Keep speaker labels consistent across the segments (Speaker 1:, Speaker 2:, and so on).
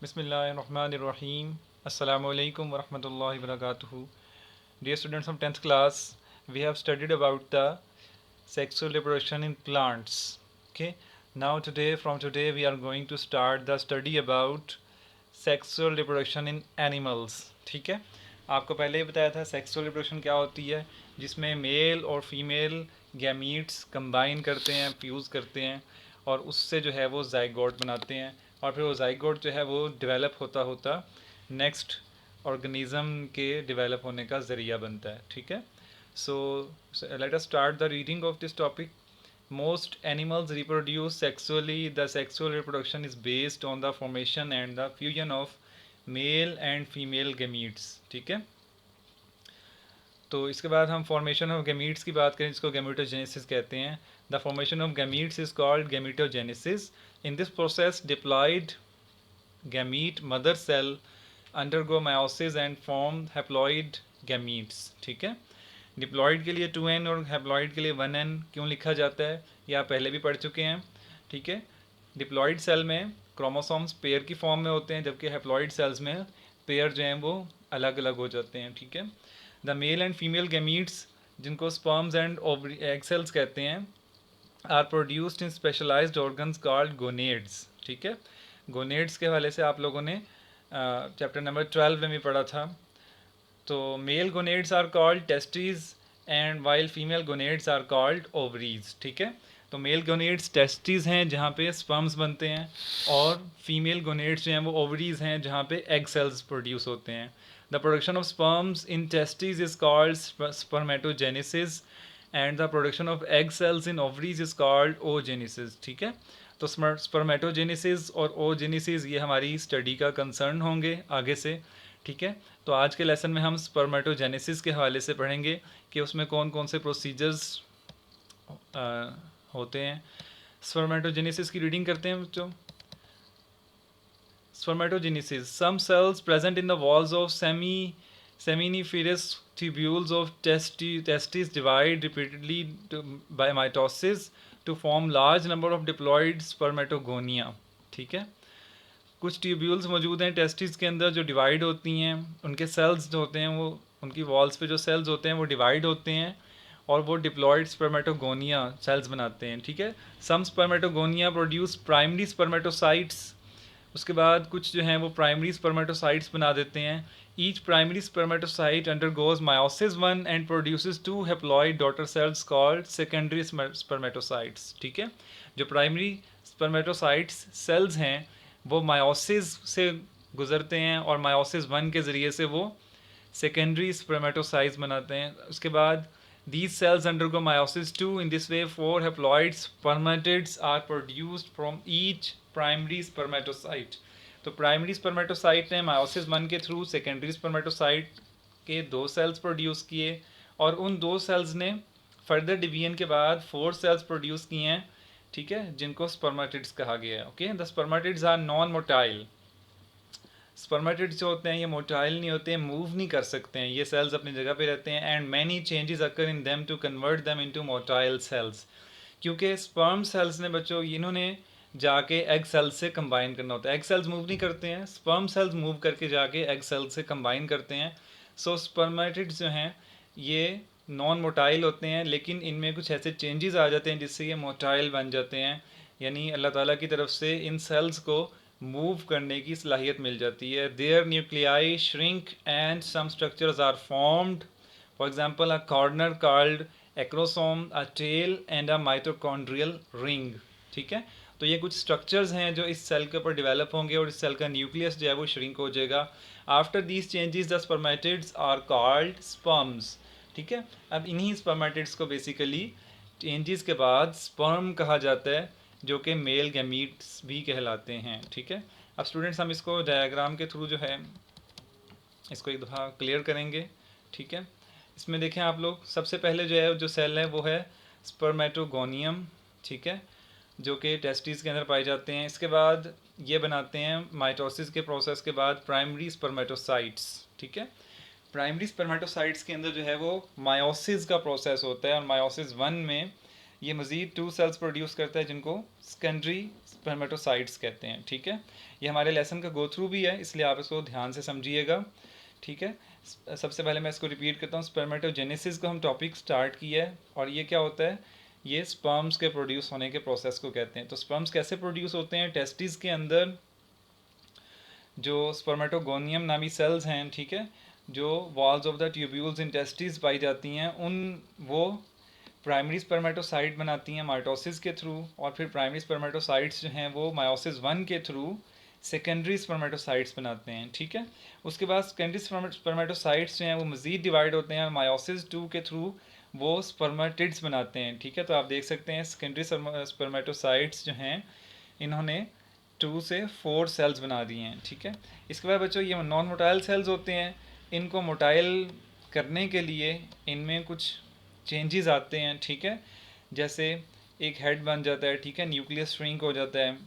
Speaker 1: Bismillahirrahmanirrahim. Assalamu alaikum wa rahmatullahi wa barakatuhu. Dear students of 10th class, we have studied about the sexual reproduction in plants. Okay. Now from today we are going to start the study about sexual reproduction in animals. ठीक है, आपको पहले ही बताया था sexual reproduction क्या होती है, जिसमें मेल और फीमेल गैमीट्स कंबाइन करते हैं, फ्यूज़ करते हैं और उससे जो है वो जाइगोट बनाते हैं और फिर वो जाइगोट जो है वो डेवलप होता होता नेक्स्ट ऑर्गेनिज्म के डेवलप होने का ज़रिया बनता है. ठीक है, so let us start the reading of this topic. Most animals reproduce sexually. The sexual reproduction is based on the formation and the fusion of mail and female gametes. ठीक है, तो इसके बाद हम फॉर्मेशन ऑफ गैमीट्स की बात करें, जिसको गैमीटोजेनेसिस कहते हैं. The formation of gametes is called gametogenesis. In this process diploid gamete mother cell undergo meiosis and form haploid gametes. ठीक है, डिप्लॉयड के लिए 2n और हैप्लॉइड के लिए 1n क्यों लिखा जाता है, ये आप पहले भी पढ़ चुके हैं. ठीक है, डिप्लॉयड सेल में क्रोमोसोम्स पेयर की फॉर्म में होते हैं, जबकि हैप्लॉइड सेल्स में पेयर जो हैं वो अलग अलग हो जाते हैं. ठीक है, the male and female gametes, जिनको स्पर्म्स एंड एग सेल्स कहते हैं, are produced in specialised organs called gonads. ठीक है, गोनेड्स के हवाले से आप लोगों ने चैप्टर नंबर 12 में भी पढ़ा था. तो male gonads are called testes and while female gonads are called ovaries. ठीक है, तो मेल गोनेड्स टेस्टीज हैं जहाँ पे स्पर्म्स बनते हैं, और फीमेल गोनेड्स जो हैं वो ओवरीज हैं जहाँ पे एग सेल्स प्रोड्यूस होते हैं. The production of sperms in testes is called spermatogenesis and the production of egg cells in ovaries is called oogenesis. ठीक है, तो स्पर्मेटोजेनेसिस और ओजेनेसिस ये हमारी स्टडी का कंसर्न होंगे आगे से. ठीक है, तो आज के लेसन में हम स्पर्मेटोजेनेसिस के हवाले से पढ़ेंगे कि उसमें कौन कौन से प्रोसीजर्स होते हैं. स्पर्मेटोजेनेसिस की रीडिंग करते हैं बच्चों. Spermatogenesis. Some cells present in the walls of seminiferous tubules of testes divide repeatedly by mitosis to form large number of diploid spermatogonia. ठीक है, कुछ ट्यूब्यूल्स मौजूद हैं टेस्टिस के अंदर जो डिवाइड होती हैं, उनके सेल्स जो होते हैं वो उनकी वॉल्स पे जो सेल्स होते हैं वो डिवाइड होते हैं और वो डिप्लॉयड स्पर्मेटोगोनिया सेल्स बनाते हैं. ठीक है, सम स्पर्मेटोगोनिया प्रोड्यूस प्राइमरी स्पर्मेटोसाइट्स. उसके बाद कुछ जो हैं वो प्राइमरी स्पर्मेटोसाइट्स बना देते हैं. Each primary spermatocyte undergoes meiosis 1 and produces 2 haploid daughter cells called secondary spermatocytes. ठीक है, जो प्राइमरी स्पर्मेटोसाइट्स सेल्स हैं वो मायोसिस से गुजरते हैं और मायोसिस 1 के ज़रिए से वो सेकेंडरी स्पर्मेटोसाइट्स बनाते हैं. उसके बाद these cells undergo meiosis 2. In this way 4 haploid spermatids are produced from each primary spermatocyte. तो प्राइमरी स्पर्मेटोसाइट ने मायोसिस 1 के थ्रू सेकेंडरी स्पर्मेटोसाइट के 2 सेल्स प्रोड्यूस किए और उन 2 सेल्स ने फर्दर डिवीजन के बाद 4 सेल्स प्रोड्यूस किए हैं. ठीक है, जिनको स्पर्मेटिड्स कहा गया है. Okay, the spermatids are non motile. Spermatids जो होते हैं ये मोटाइल नहीं होते हैं, मूव नहीं कर सकते हैं, ये सेल्स अपनी जगह पे रहते हैं. And many changes occur in them to convert them into motile cells. क्योंकि स्पर्म सेल्स ने बच्चों इन्होंने जाके एग सेल्स से कंबाइन करना होता है. एग सेल्स मूव नहीं करते हैं, स्पर्म सेल्स मूव करके जाके एग सेल्स से कंबाइन करते हैं. सो स्पर्मेटिड्स जो हैं ये नॉन मोटाइल होते हैं, लेकिन इनमें कुछ ऐसे चेंजेस आ जाते हैं जिससे ये मोटाइल बन जाते हैं. यानी अल्लाह ताला की तरफ से इन सेल्स को मूव करने की सलाहियत मिल जाती है. Their nuclei shrink and some structures are formed. For example a corner called acrosome, a tail and a mitochondrial ring. ठीक है, तो ये कुछ स्ट्रक्चर्स हैं जो इस सेल के ऊपर डेवलप होंगे और इस सेल का न्यूक्लियस जो है वो श्रिंक हो जाएगा. After these changes the spermatids are called sperms. ठीक है, अब इन्हीं स्पर्मेटिड्स को बेसिकली चेंजेस के बाद स्पर्म कहा जाता है, जो कि मेल गैमीट्स भी कहलाते हैं. ठीक है, अब स्टूडेंट्स हम इसको डायग्राम के थ्रू जो है इसको एक दफ़ा क्लियर करेंगे. ठीक है, इसमें देखें आप लोग, सबसे पहले जो सेल है वो है स्पर्मेटोगोनियम. ठीक है, जो कि टेस्टिस के अंदर पाए जाते हैं. इसके बाद ये बनाते हैं माइटोसिस के प्रोसेस के बाद प्राइमरी स्पर्मेटोसाइट्स. ठीक है, प्राइमरी स्पर्मेटोसाइट्स के अंदर जो है वो मायोसिस का प्रोसेस होता है और मायोसिस 1 में ये मज़ीद 2 सेल्स प्रोड्यूस करता है जिनको सेकेंडरी स्पर्मेटोसाइट्स कहते हैं, ठीक है। ये हमारे लेसन का गो थ्रू भी है, इसलिए आप इसको ध्यान से समझिएगा, ठीक है। सबसे पहले मैं इसको रिपीट करता हूँ, स्पर्मेटोजेनेसिस को हम टॉपिक स्टार्ट किया है, और ये क्या होता है, ये स्पर्म्स के प्रोड्यूस होने के प्रोसेस को कहते हैं। तो स्पर्म्स कैसे प्रोड्यूस होते हैं, टेस्टिस के अंदर जो स्पर्मेटोगोनियम नामी सेल्स हैं, ठीक है, जो walls of the tubules in testis पाई जाती हैं, उन वो प्राइमरी स्पर्मेटोसाइट बनाती हैं माइटोसिस के थ्रू, और फिर प्राइमरी स्पर्मेटोसाइट्स जो हैं वो मायोसिस 1 के थ्रू सेकेंडरी स्पर्मेटोसाइट्स बनाते हैं, ठीक है। उसके बाद सेकेंडरी स्पर्मेटोसाइट्स जो हैं वो मज़ीद डिवाइड होते हैं मायोसिस 2 के थ्रू, वो स्पर्मेटिड्स बनाते हैं, ठीक है। तो आप देख सकते हैं सेकेंडरी स्पर्मेटोसाइट्स जो हैं इन्होंने 2 से 4 सेल्स बना दिए हैं, ठीक है। इसके बाद बच्चों ये नॉन मोटाइल सेल्स होते हैं, इनको मोटाइल करने के लिए इनमें कुछ चेंजेस आते हैं, ठीक है। जैसे एक हेड बन जाता है, ठीक है, न्यूक्लियस श्रिंक हो जाता है,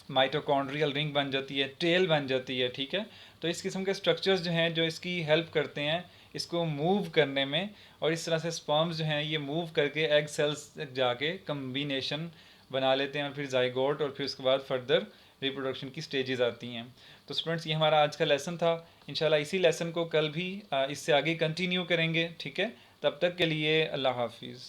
Speaker 1: माइटोकॉन्ड्रियल रिंग बन जाती है, टेल बन जाती है, ठीक है। तो इस किस्म के स्ट्रक्चर्स जो हैं जो इसकी हेल्प करते हैं इसको मूव करने में, और इस तरह से स्पर्म्स जो हैं ये मूव करके एग सेल्स तक जाके कम्बिनेशन बना लेते हैं, और फिर जाइगोट, और फिर उसके बाद फर्दर रिप्रोडक्शन की स्टेजेस आती हैं। तो स्टूडेंट्स ये हमारा आज का लेसन था, इंशाल्लाह इसी लेसन को कल भी इससे आगे कंटिन्यू करेंगे, ठीक है। तब तक के लिए अल्लाह हाफिज़।